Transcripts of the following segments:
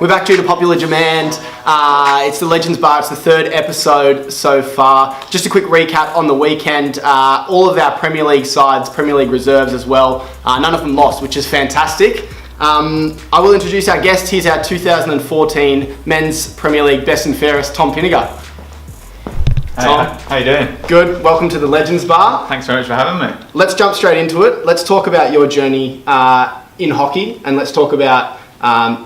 We're back due to popular demand. It's the Legends Bar. It's the third episode so far. Just a quick recap on the weekend. All of our Premier League sides, Premier League reserves as well, none of them lost, which is fantastic. I will introduce our guest. He's our 2014 Men's Premier League Best and Fairest, Tom Pinnegar. Hey, Tom, how you doing? Good. Welcome to the Legends Bar. Thanks very much for having me. Let's jump straight into it. Let's talk about your journey in hockey, and let's talk about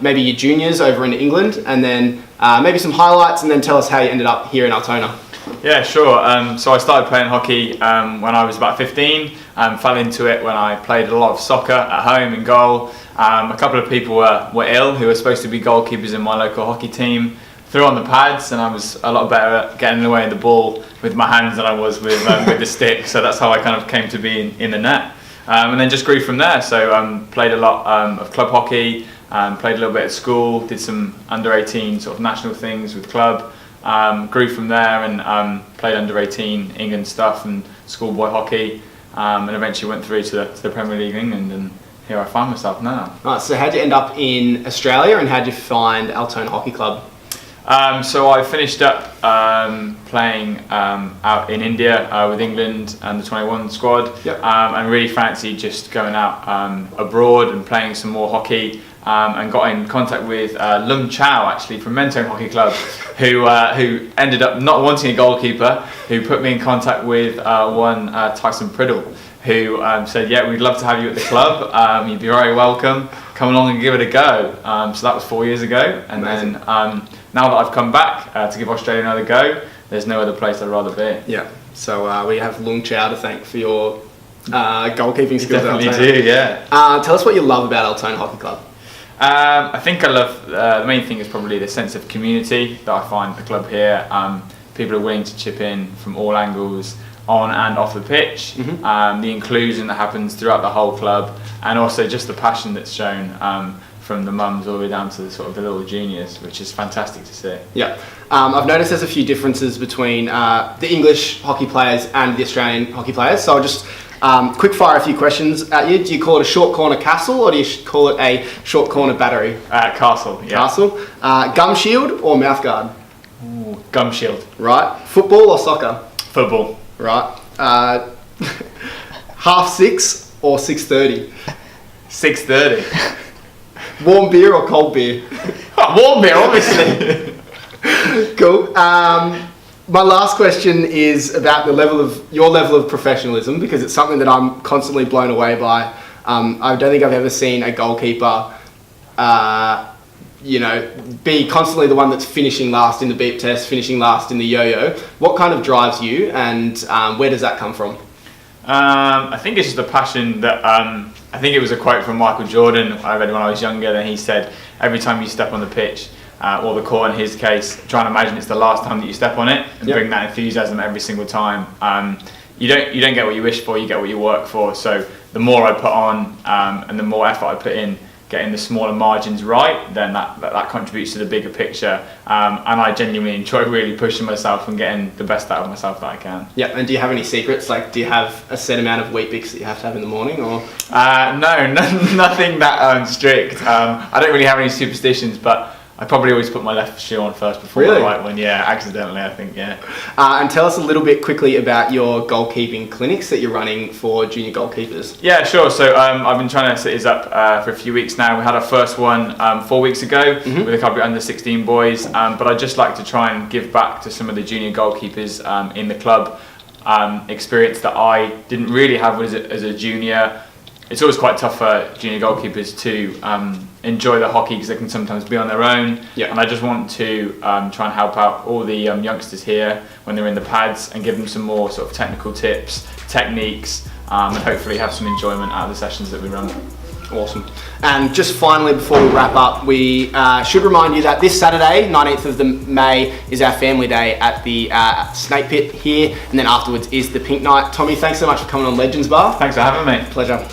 maybe your juniors over in England, and then maybe some highlights, and then tell us how you ended up here in Altona. Yeah, sure. So I started playing hockey when I was about 15. Fell into it when I played a lot of soccer at home in goal. A couple of people were ill who were supposed to be goalkeepers in my local hockey team. Threw on the pads, and I was a lot better at getting away in the ball with my hands than I was with the stick. So that's how I kind of came to be in the net. And then just grew from there. So played a lot of club hockey. Played a little bit at school, did some under-18 sort of national things with club, grew from there and played under-18 England stuff and schoolboy hockey, and eventually went through to the Premier League England, and here I find myself now. Right, so how'd you end up in Australia, and how'd you find Altona Hockey Club? So I finished up playing out in India with England and the 21 squad. Yep. And really fancied just going out abroad and playing some more hockey. And got in contact with Lum Chow, actually, from Mentone Hockey Club, who ended up not wanting a goalkeeper, who put me in contact with one Tyson Priddle, who said, yeah, we'd love to have you at the club, you'd be very welcome, come along and give it a go. So that was 4 years ago, and amazing. Then now that I've come back to give Australia another go, there's no other place I'd rather be. Yeah, so we have Lung Chow to thank for your goalkeeping skills. Definitely do, yeah. Tell us what you love about Altona Hockey Club. I think I love, the main thing is probably the sense of community that I find at the club here. People are willing to chip in from all angles, on and off the pitch. Mm-hmm. The inclusion that happens throughout the whole club, and also just the passion that's shown from the mums all the way down to the little juniors, which is fantastic to see. Yeah, I've noticed there's a few differences between the English hockey players and the Australian hockey players, so I'll just quick fire a few questions at you. Do you call it a short corner castle, or do you call it a short corner battery? Castle, yeah. Castle. Gum shield or mouth guard? Ooh, gum shield. Right. Football or soccer? Football. Right. 6:30 or 6:30? 6:30. Warm beer or cold beer? Warm beer, obviously. Cool. My last question is about your level of professionalism, because it's something that I'm constantly blown away by. I don't think I've ever seen a goalkeeper, be constantly the one that's finishing last in the beep test, finishing last in the yo-yo. What kind of drives you, and where does that come from? I think it's just a passion that, I think it was a quote from Michael Jordan I read when I was younger, and he said, every time you step on the pitch, or the court in his case, try and imagine it's the last time that you step on it, and bring that enthusiasm every single time. You don't get what you wish for, you get what you work for. So the more I put on and the more effort I put in getting the smaller margins right, then that contributes to the bigger picture. And I genuinely enjoy really pushing myself and getting the best out of myself that I can. Yeah, and do you have any secrets? Like, do you have a set amount of Weet-Bix that you have to have in the morning, or? No, nothing that strict. I don't really have any superstitions, but I probably always put my left shoe on first before the right one. Yeah, accidentally, I think, yeah. And tell us a little bit quickly about your goalkeeping clinics that you're running for junior goalkeepers. Yeah, sure. So I've been trying to set these up for a few weeks now. We had our first one 4 weeks ago with a couple of under 16 boys. But I'd just like to try and give back to some of the junior goalkeepers in the club. Experience that I didn't really have as a junior. It's always quite tough for junior goalkeepers to enjoy the hockey because they can sometimes be on their own. Yeah. And I just want to try and help out all the youngsters here when they're in the pads and give them some more sort of technical tips, techniques, and hopefully have some enjoyment out of the sessions that we run. Awesome. And just finally, before we wrap up, we should remind you that this Saturday, 19th of May, is our family day at the Snake Pit here, and then afterwards is the Pink Night. Tommy, thanks so much for coming on Legends Bar. Thanks for having me. Pleasure.